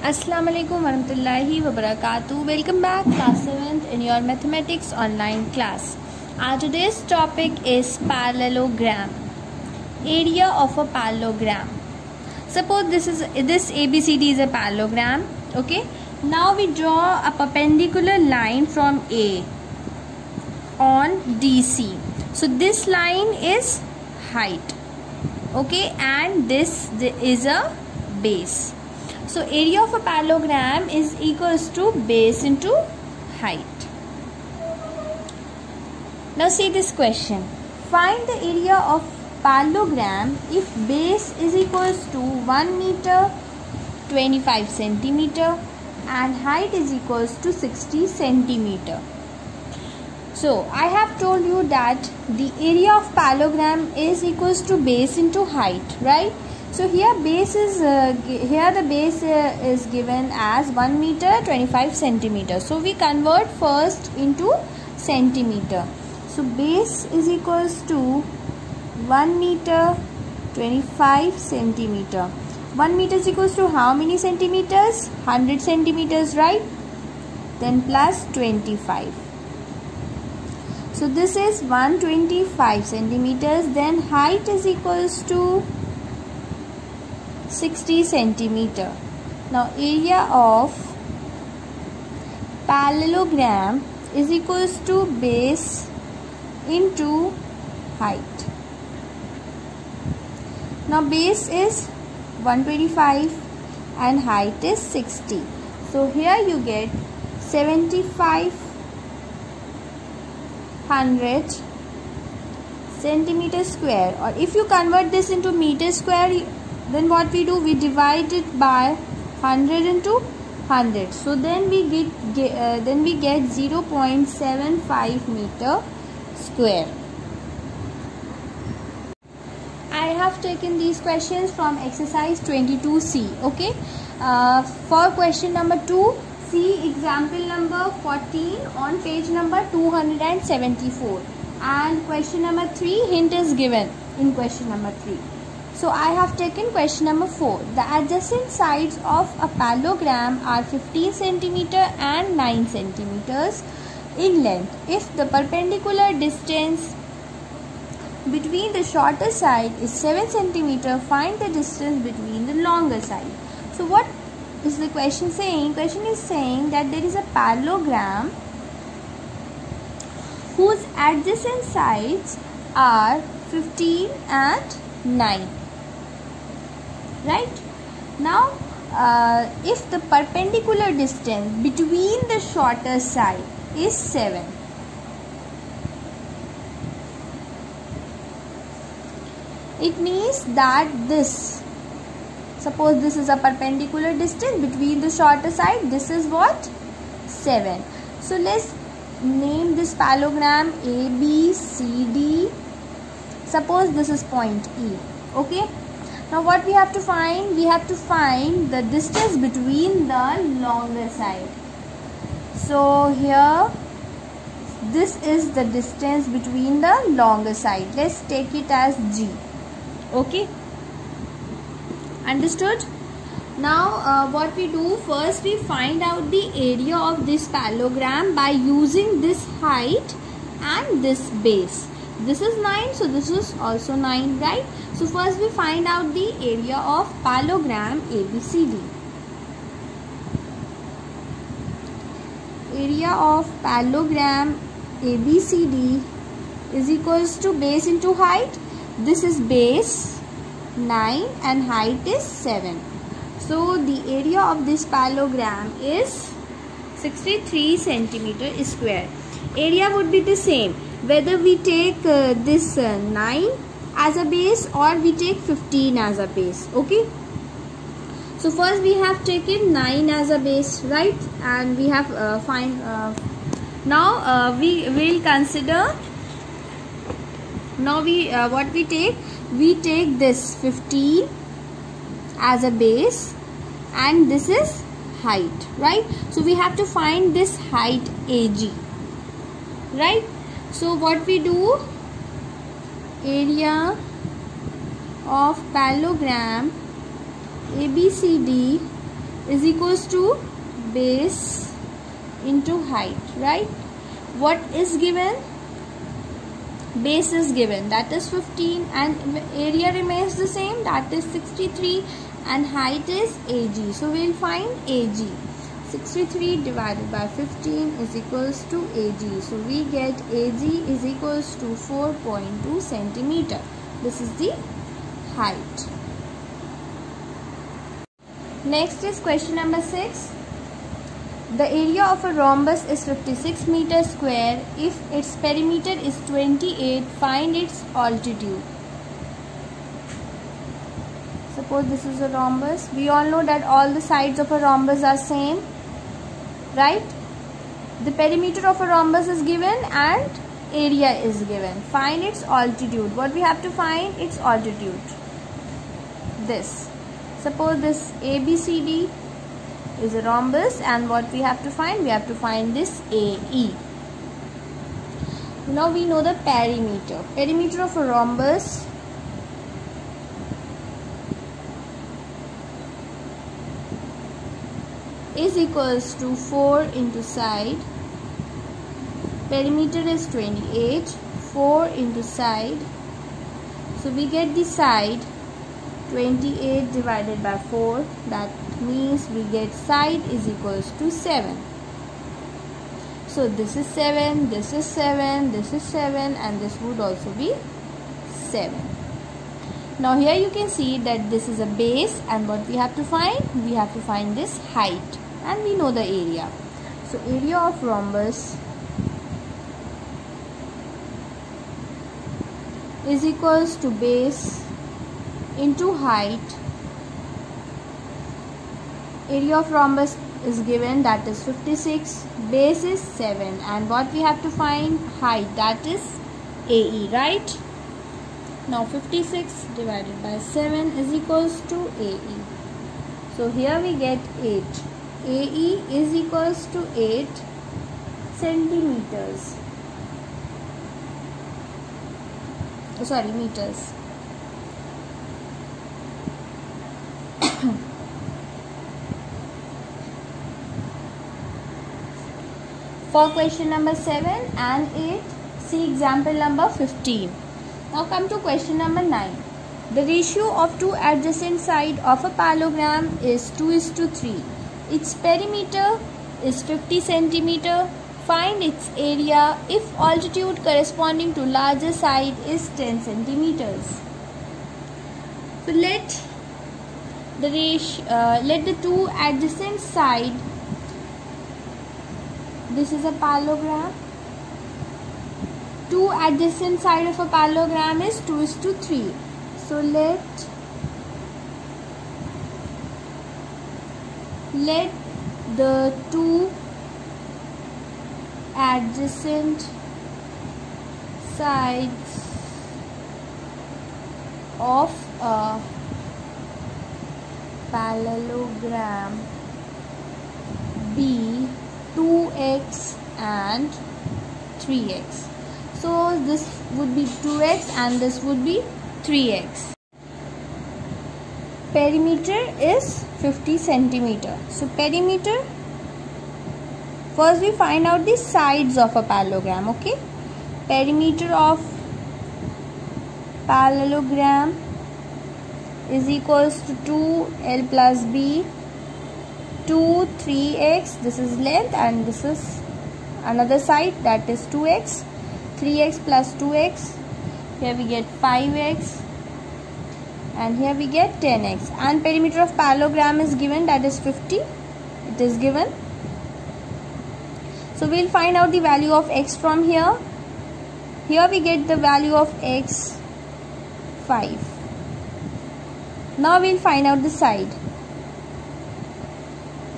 Assalamu alaikum warahmatullahi wabarakatuh. Welcome back, class 7th in your mathematics online class. Today's topic is parallelogram. Area of a parallelogram. Suppose this ABCD is a parallelogram. Okay. Now we draw a perpendicular line from A on DC. So this line is height. Okay, and this is a base. So area of a parallelogram is equals to base into height. Now see this question. Find the area of parallelogram if base is equals to 1 meter 25 centimeter and height is equals to 60 centimeter. So I have told you that the area of parallelogram is equals to base into height, right? So here base is the base is given as 1 meter 25 centimeter. So we convert first into centimeter. So base is equals to 1 meter 25 centimeter. 1 meter is equals to how many centimeters? 100 centimeters, right? Then plus 25. So this is 125 centimeters. Then height is equals to 60 centimeter. Now area of parallelogram is equals to base into height. Now base is 125 and height is 60. So here you get 7500 centimeter square, or if you convert this into meter square, then what we do, we divide it by 100 into 100. So then we get 0.75 meter square. I have taken these questions from exercise 22C. Okay. For question number 2, see example number 14 on page number 274. And question number 3, hint is given in question number 3. So I have taken question number 4. The adjacent sides of a parallelogram are 15 centimeter and 9 centimeters in length. If the perpendicular distance between the shorter side is 7 centimeter, find the distance between the longer side. So what is the question saying? Question is saying that there is a parallelogram whose adjacent sides are 15 and 9. Right? Now, if the perpendicular distance between the shorter side is 7, it means that this, suppose this is a perpendicular distance between the shorter side, this is what? 7. So let's name this parallelogram A, B, C, D. Suppose this is point E. Okay. Now what we have to find? We have to find the distance between the longer side. So here this is the distance between the longer side. Let's take it as G. Okay. Understood? Now what we do, first we find out the area of this parallelogram by using this height and this base. This is 9, so this is also 9, right? So first we find out the area of parallelogram ABCD. Area of parallelogram ABCD is equals to base into height. This is base 9 and height is 7. So the area of this parallelogram is 63 centimeter square. Area would be the same whether we take this 9 as a base or we take 15 as a base. Okay. So first we have taken 9 as a base, right? And we have now we will consider. Now what we take? We take this 15 as a base and this is height, right? So we have to find this height AG, right? So what we do, area of parallelogram ABCD is equals to base into height, right? What is given? Base is given, that is 15, and area remains the same, that is 63, and height is AG. So we will find AG. 63 divided by 15 is equals to AG. So we get AG is equals to 4.2 centimeter. This is the height. Next is question number 6. The area of a rhombus is 56 meters square. If its perimeter is 28, find its altitude. Suppose this is a rhombus. We all know that all the sides of a rhombus are same, right? The perimeter of a rhombus is given and area is given. Find its altitude. What we have to find? Its altitude. This. Suppose this ABCD is a rhombus, and what we have to find? We have to find this AE. Now we know the perimeter. Perimeter of a rhombus is equals to 4 into side. Perimeter is 28. 4 into side. So we get the side 28 divided by 4. That means we get side is equals to 7. So this is 7, this is 7, this is 7, and this would also be 7. Now here you can see that this is a base, and what we have to find? We have to find this height, and we know the area. So area of rhombus is equals to base into height. Area of rhombus is given, that is 56, base is 7, and what we have to find? Height, that is AE, right? Now 56 divided by 7 is equals to AE. So here we get 8. AE is equals to 8 centimeters. Sorry, meters. For question number 7 and 8, see example number 15. Now come to question number 9. The ratio of two adjacent sides of a parallelogram is 2:3. Its perimeter is 50 centimeter. Find its area if altitude corresponding to larger side is 10 centimeters. So let the two adjacent side. This is a parallelogram. Two adjacent side of a parallelogram is 2:3. So let the two adjacent sides of a parallelogram be 2x and 3x. So this would be 2x and this would be 3x. Perimeter is 50 centimeter. So perimeter, first we find out the sides of a parallelogram, okay? Perimeter of parallelogram is equals to 2l plus b, 2 3x, this is length, and this is another side, that is 2x, 3x plus 2x, here we get 5x, and here we get 10x, and perimeter of parallelogram is given, that is 50, it is given. So we will find out the value of x from here. Here we get the value of x 5. Now we will find out the side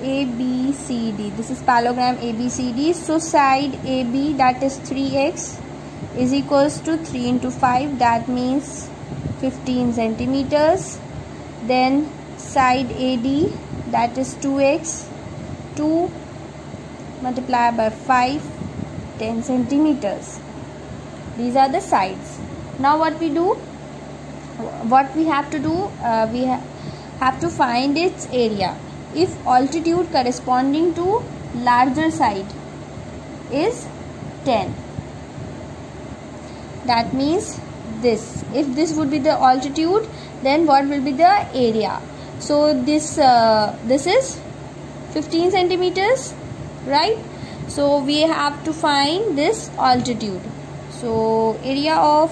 ABCD. This is parallelogram ABCD. So side AB, that is 3x, is equals to 3 into 5, that means 15 centimeters. Then side AD, that is 2x, 2 multiplied by 5, 10 centimeters. These are the sides. Now what we do? What we have to do? We have to find its area. if altitude corresponding to larger side is 10. That means this. If this would be the altitude, then what will be the area? So this is 15 centimeters, right? So we have to find this altitude. So area of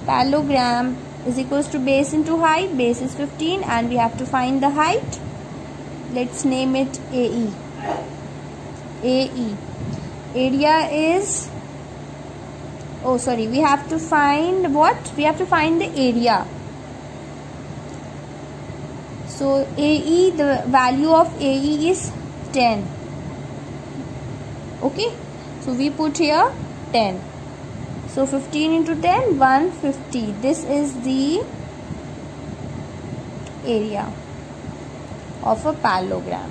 parallelogram is equals to base into height. Base is 15 and we have to find the height. Let's name it AE. AE. Area is, oh sorry, we have to find what? We have to find the area. So AE, the value of AE is 10. Okay, so we put here 10. So 15 into 10, 150. This is the area of a parallelogram.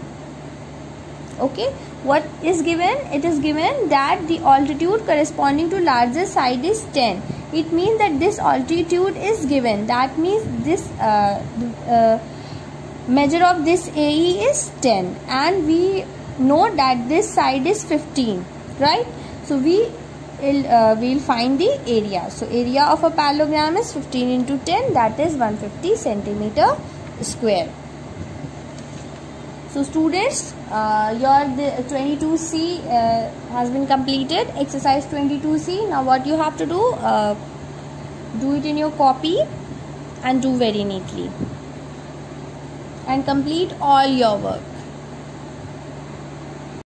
Okay, what is given? It is given that the altitude corresponding to larger side is 10. It means that this altitude is given. That means this measure of this AE is 10 and we know that this side is 15, right? So we will find the area. So area of a parallelogram is 15 into 10, that is 150 centimeter square. So students, your 22C has been completed, exercise 22C. Now what you have to do it in your copy and do very neatly and complete all your work.